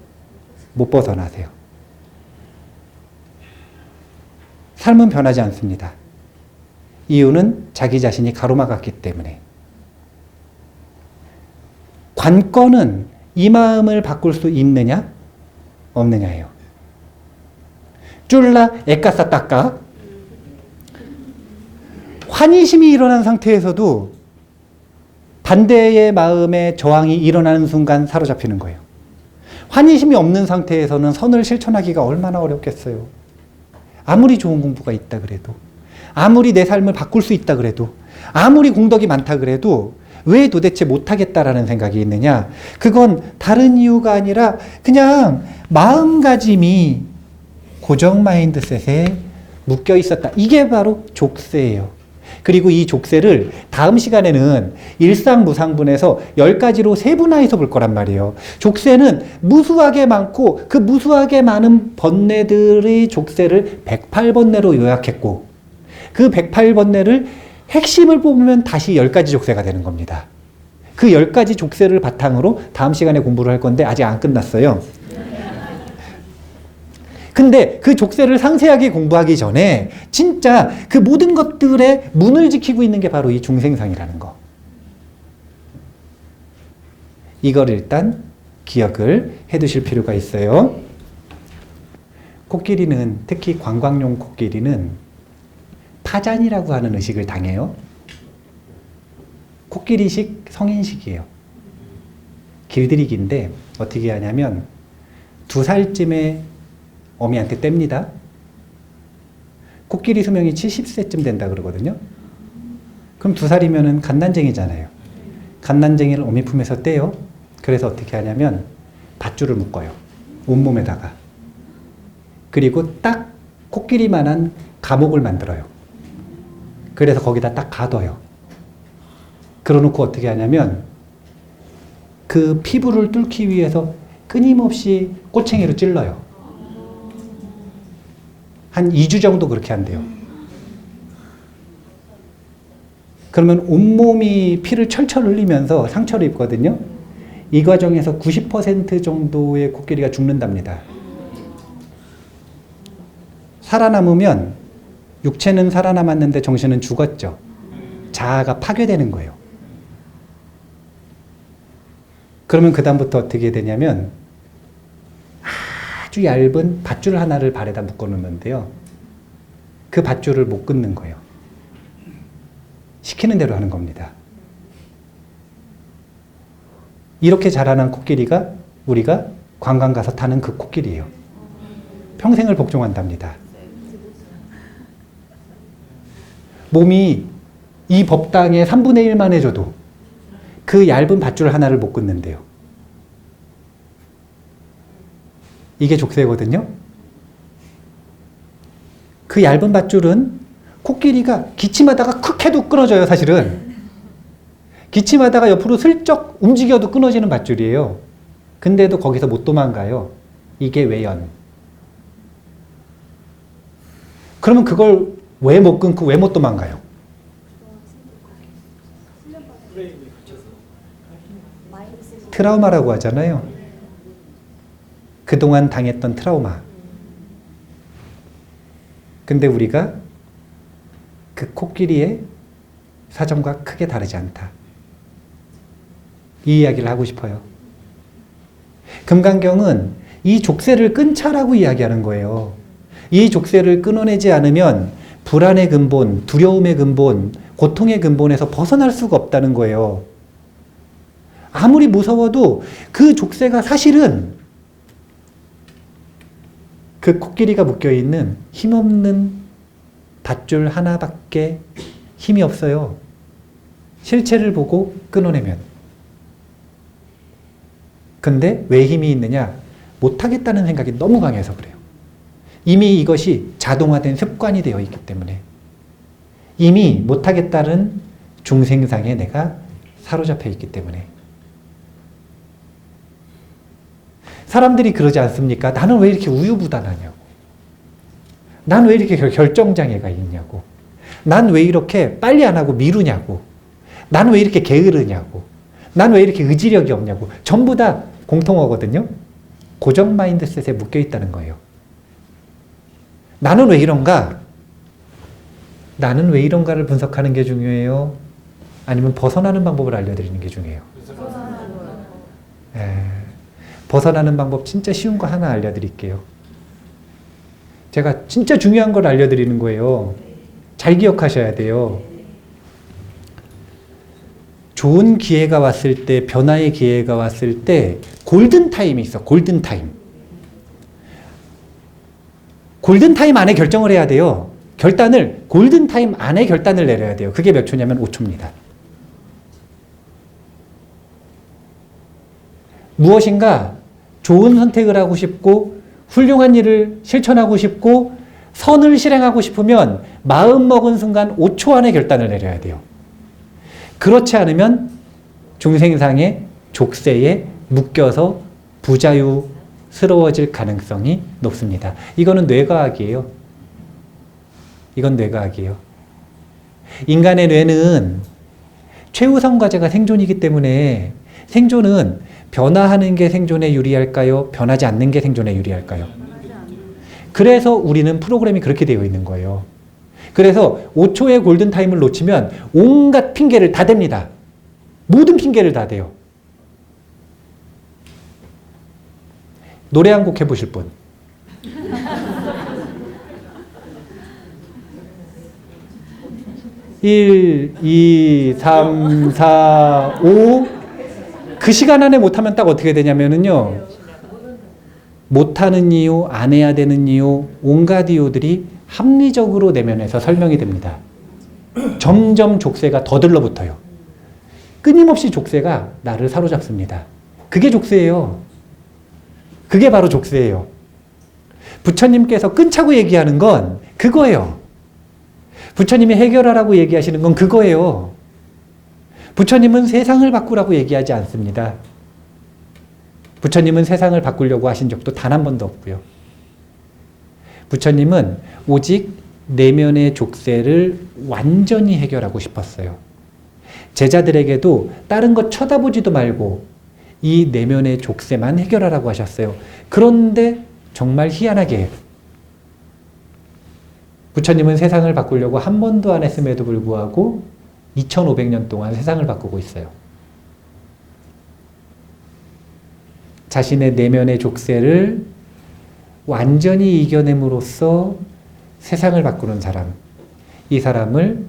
못 벗어나세요. 삶은 변하지 않습니다. 이유는 자기 자신이 가로막았기 때문에. 관건은 이 마음을 바꿀 수 있느냐 없느냐예요. 쫄라 애까싸 닦아. 환희심이 일어난 상태에서도 반대의 마음의 저항이 일어나는 순간 사로잡히는 거예요. 환희심이 없는 상태에서는 선을 실천하기가 얼마나 어렵겠어요. 아무리 좋은 공부가 있다 그래도. 아무리 내 삶을 바꿀 수 있다 그래도, 아무리 공덕이 많다 그래도 왜 도대체 못하겠다라는 생각이 있느냐? 그건 다른 이유가 아니라 그냥 마음가짐이 고정 마인드셋에 묶여 있었다. 이게 바로 족쇄예요. 그리고 이 족쇄를 다음 시간에는 일상무상분에서 10가지로 세분화해서 볼 거란 말이에요. 족쇄는 무수하게 많고 그 무수하게 많은 번뇌들의 족쇄를 108번뇌로 요약했고, 그 108번뇌를 핵심을 뽑으면 다시 10가지 족쇄가 되는 겁니다. 그 10가지 족쇄를 바탕으로 다음 시간에 공부를 할 건데 아직 안 끝났어요. 근데 그 족쇄를 상세하게 공부하기 전에 진짜 그 모든 것들의 문을 지키고 있는 게 바로 이 중생상이라는 거. 이걸 일단 기억을 해 두실 필요가 있어요. 코끼리는, 특히 관광용 코끼리는 파잔이라고 하는 의식을 당해요. 코끼리식 성인식이에요. 길들이기인데 어떻게 하냐면 2살쯤에 어미한테 뗍니다. 코끼리 수명이 70세쯤 된다 그러거든요. 그럼 2살이면은 갓난쟁이잖아요. 갓난쟁이를 어미 품에서 떼요. 그래서 어떻게 하냐면 밧줄을 묶어요. 온몸에다가. 그리고 딱 코끼리만한 감옥을 만들어요. 그래서 거기다 딱 가둬요. 그러놓고 어떻게 하냐면 그 피부를 뚫기 위해서 끊임없이 꼬챙이로 찔러요. 한 2주 정도 그렇게 한대요. 그러면 온몸이 피를 철철 흘리면서 상처를 입거든요. 이 과정에서 90% 정도의 코끼리가 죽는답니다. 살아남으면 육체는 살아남았는데 정신은 죽었죠. 자아가 파괴되는 거예요. 그러면 그 다음부터 어떻게 되냐면 아주 얇은 밧줄 하나를 발에다 묶어 놓는데요. 그 밧줄을 못 끊는 거예요. 시키는 대로 하는 겁니다. 이렇게 자라난 코끼리가 우리가 관광 가서 타는 그 코끼리예요. 평생을 복종한답니다. 몸이 이 법당의 3분의 1만 해줘도 그 얇은 밧줄 하나를 못 끊는데요. 이게 족쇄거든요. 그 얇은 밧줄은 코끼리가 기침하다가 쿡 해도 끊어져요, 사실은. 기침하다가 옆으로 슬쩍 움직여도 끊어지는 밧줄이에요. 근데도 거기서 못 도망가요. 이게 외연. 그러면 그걸 왜 못 끊고 왜 못 도망가요? 트라우마라고 하잖아요. 그동안 당했던 트라우마. 근데 우리가 그 코끼리의 사정과 크게 다르지 않다. 이 이야기를 하고 싶어요. 금강경은 이 족쇄를 끊자라고 이야기하는 거예요. 이 족쇄를 끊어내지 않으면 불안의 근본, 두려움의 근본, 고통의 근본에서 벗어날 수가 없다는 거예요. 아무리 무서워도 그 족쇄가 사실은 그 코끼리가 묶여있는 힘없는 밧줄 하나밖에 힘이 없어요. 실체를 보고 끊어내면. 근데 왜 힘이 있느냐? 못하겠다는 생각이 너무 강해서 그래요. 이미 이것이 자동화된 습관이 되어 있기 때문에. 이미 못하겠다는 중생상에 내가 사로잡혀 있기 때문에. 사람들이 그러지 않습니까? 나는 왜 이렇게 우유부단하냐고. 난 왜 이렇게 결정장애가 있냐고. 난 왜 이렇게 빨리 안 하고 미루냐고. 난 왜 이렇게 게으르냐고. 난 왜 이렇게 의지력이 없냐고. 전부 다 공통어거든요. 고정 마인드셋에 묶여 있다는 거예요. 나는 왜 이런가? 나는 왜 이런가를 분석하는 게 중요해요? 아니면 벗어나는 방법을 알려드리는 게 중요해요? 벗어나는 방법 진짜 쉬운 거 하나 알려드릴게요. 제가 진짜 중요한 걸 알려드리는 거예요. 잘 기억하셔야 돼요. 좋은 기회가 왔을 때, 변화의 기회가 왔을 때 골든타임이 있어. 골든타임. 골든타임 안에 결정을 해야 돼요. 결단을 골든타임 안에 결단을 내려야 돼요. 그게 몇 초냐면 5초입니다. 무엇인가 좋은 선택을 하고 싶고 훌륭한 일을 실천하고 싶고 선을 실행하고 싶으면 마음 먹은 순간 5초 안에 결단을 내려야 돼요. 그렇지 않으면 중생상의 족쇄에 묶여서 부자유스러워질 가능성이 높습니다. 이거는 뇌과학이에요. 이건 뇌과학이에요. 인간의 뇌는 최우선 과제가 생존이기 때문에 생존은 변화하는 게 생존에 유리할까요? 변하지 않는 게 생존에 유리할까요? 그래서 우리는 프로그램이 그렇게 되어 있는 거예요. 그래서 5초의 골든타임을 놓치면 온갖 핑계를 다 댑니다. 모든 핑계를 다 대요. 노래 한 곡 해보실 분. (1, 2, 3, 4, 5) 그 시간 안에 못하면 딱 어떻게 되냐면요. 못하는 이유, 안 해야 되는 이유, 온갖 이유들이 합리적으로 내면에서 설명이 됩니다. 점점 족쇄가 더 들러붙어요. 끊임없이 족쇄가 나를 사로잡습니다. 그게 족쇄예요. 그게 바로 족쇄예요. 부처님께서 끊자고 얘기하는 건 그거예요. 부처님이 해결하라고 얘기하시는 건 그거예요. 부처님은 세상을 바꾸라고 얘기하지 않습니다. 부처님은 세상을 바꾸려고 하신 적도 단 한 번도 없고요. 부처님은 오직 내면의 족쇄를 완전히 해결하고 싶었어요. 제자들에게도 다른 것 쳐다보지도 말고 이 내면의 족쇄만 해결하라고 하셨어요. 그런데 정말 희한하게 부처님은 세상을 바꾸려고 한 번도 안 했음에도 불구하고 2500년 동안 세상을 바꾸고 있어요. 자신의 내면의 족쇄를 완전히 이겨냄으로써 세상을 바꾸는 사람, 이 사람을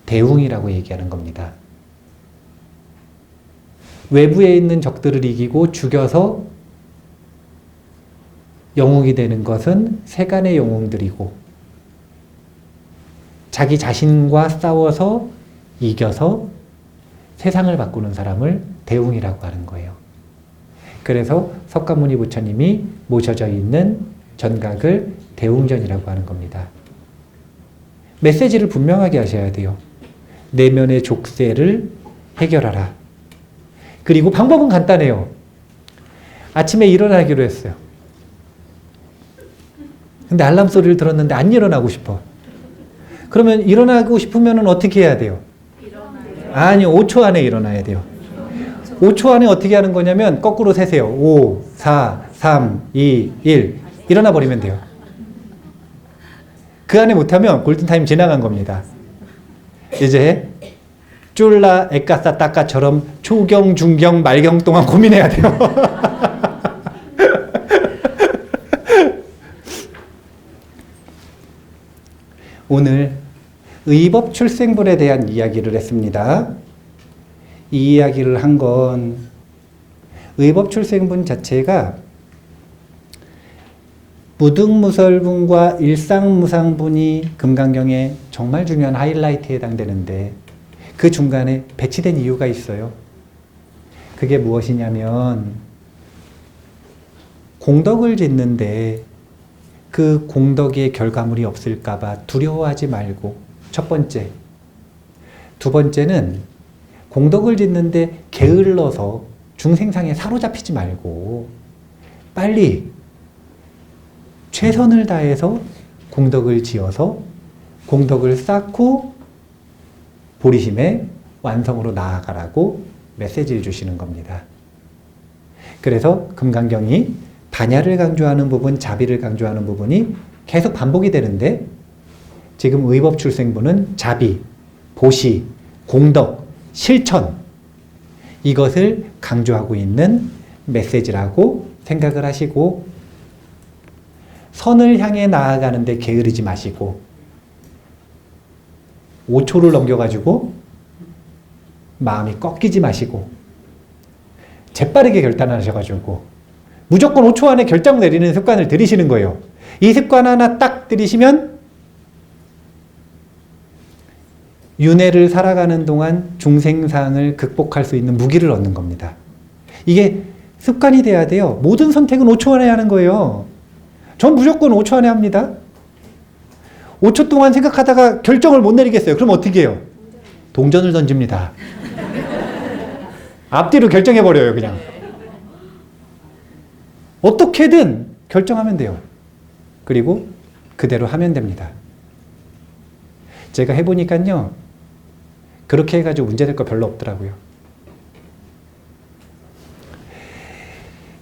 대웅이라고 얘기하는 겁니다. 외부에 있는 적들을 이기고 죽여서 영웅이 되는 것은 세간의 영웅들이고 자기 자신과 싸워서 이겨서 세상을 바꾸는 사람을 대웅이라고 하는 거예요. 그래서 석가모니 부처님이 모셔져 있는 전각을 대웅전이라고 하는 겁니다. 메시지를 분명하게 하셔야 돼요. 내면의 족쇄를 해결하라. 그리고 방법은 간단해요. 아침에 일어나기로 했어요. 근데 알람 소리를 들었는데 안 일어나고 싶어. 그러면 일어나고 싶으면 어떻게 해야 돼요? 아니요, 5초 안에 일어나야 돼요. 5초 안에 어떻게 하는 거냐면 거꾸로 세세요. 5, 4, 3, 2, 1 일어나 버리면 돼요. 그 안에 못하면 골든타임 지나간 겁니다. 이제 쫄라, 에까싸, 따까처럼 초경, 중경, 말경 동안 고민해야 돼요. 오늘 의법출생불에 대한 이야기를 했습니다. 이 이야기를 한 건 의법출생분 자체가 무등무설분과 일상무상분이 금강경에 정말 중요한 하이라이트에 해당되는데 그 중간에 배치된 이유가 있어요. 그게 무엇이냐면 공덕을 짓는데 그 공덕의 결과물이 없을까봐 두려워하지 말고 첫 번째. 두 번째는 공덕을 짓는데 게을러서 중생상에 사로잡히지 말고 빨리 최선을 다해서 공덕을 지어서 공덕을 쌓고 보리심의 완성으로 나아가라고 메시지를 주시는 겁니다. 그래서 금강경이 반야를 강조하는 부분, 자비를 강조하는 부분이 계속 반복이 되는데 지금 의법출생부는 자비, 보시, 공덕, 실천 이것을 강조하고 있는 메시지라고 생각을 하시고 선을 향해 나아가는데 게으르지 마시고 5초를 넘겨가지고 마음이 꺾이지 마시고 재빠르게 결단하셔가지고 무조건 5초 안에 결정 내리는 습관을 들이시는 거예요. 이 습관 하나 딱 들이시면 윤회를 살아가는 동안 중생상을 극복할 수 있는 무기를 얻는 겁니다. 이게 습관이 돼야 돼요. 모든 선택은 5초 안에 하는 거예요. 전 무조건 5초 안에 합니다. 5초 동안 생각하다가 결정을 못 내리겠어요. 그럼 어떻게 해요? 동전을 던집니다. 앞뒤로 결정해버려요, 그냥. 어떻게든 결정하면 돼요. 그리고 그대로 하면 됩니다. 제가 해보니까요, 그렇게 해가지고 문제될 거 별로 없더라고요.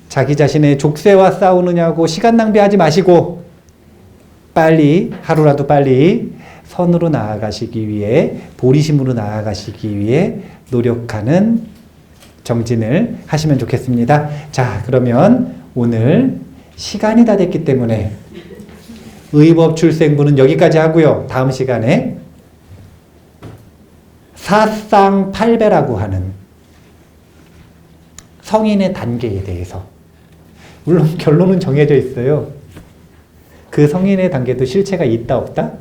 자기 자신의 족쇄와 싸우느냐고 시간 낭비하지 마시고 빨리, 하루라도 빨리 선으로 나아가시기 위해, 보리심으로 나아가시기 위해 노력하는 정진을 하시면 좋겠습니다. 자, 그러면 오늘 시간이 다 됐기 때문에 의법출생부는 여기까지 하고요. 다음 시간에 사쌍팔배라고 하는 성인의 단계에 대해서, 물론 결론은 정해져 있어요. 그 성인의 단계도 실체가 있다 없다?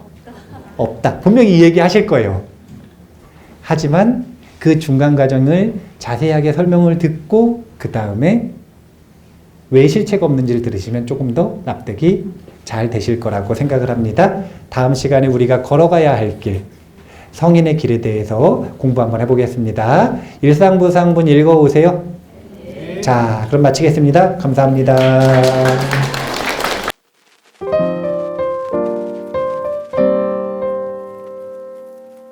없다. 분명히 이 얘기 하실 거예요. 하지만 그 중간 과정을 자세하게 설명을 듣고 그 다음에 왜 실체가 없는지를 들으시면 조금 더 납득이 잘 되실 거라고 생각을 합니다. 다음 시간에 우리가 걸어가야 할 길, 성인의 길에 대해서 공부 한번 해보겠습니다. 일상부상분 읽어오세요. 자, 그럼 마치겠습니다. 감사합니다.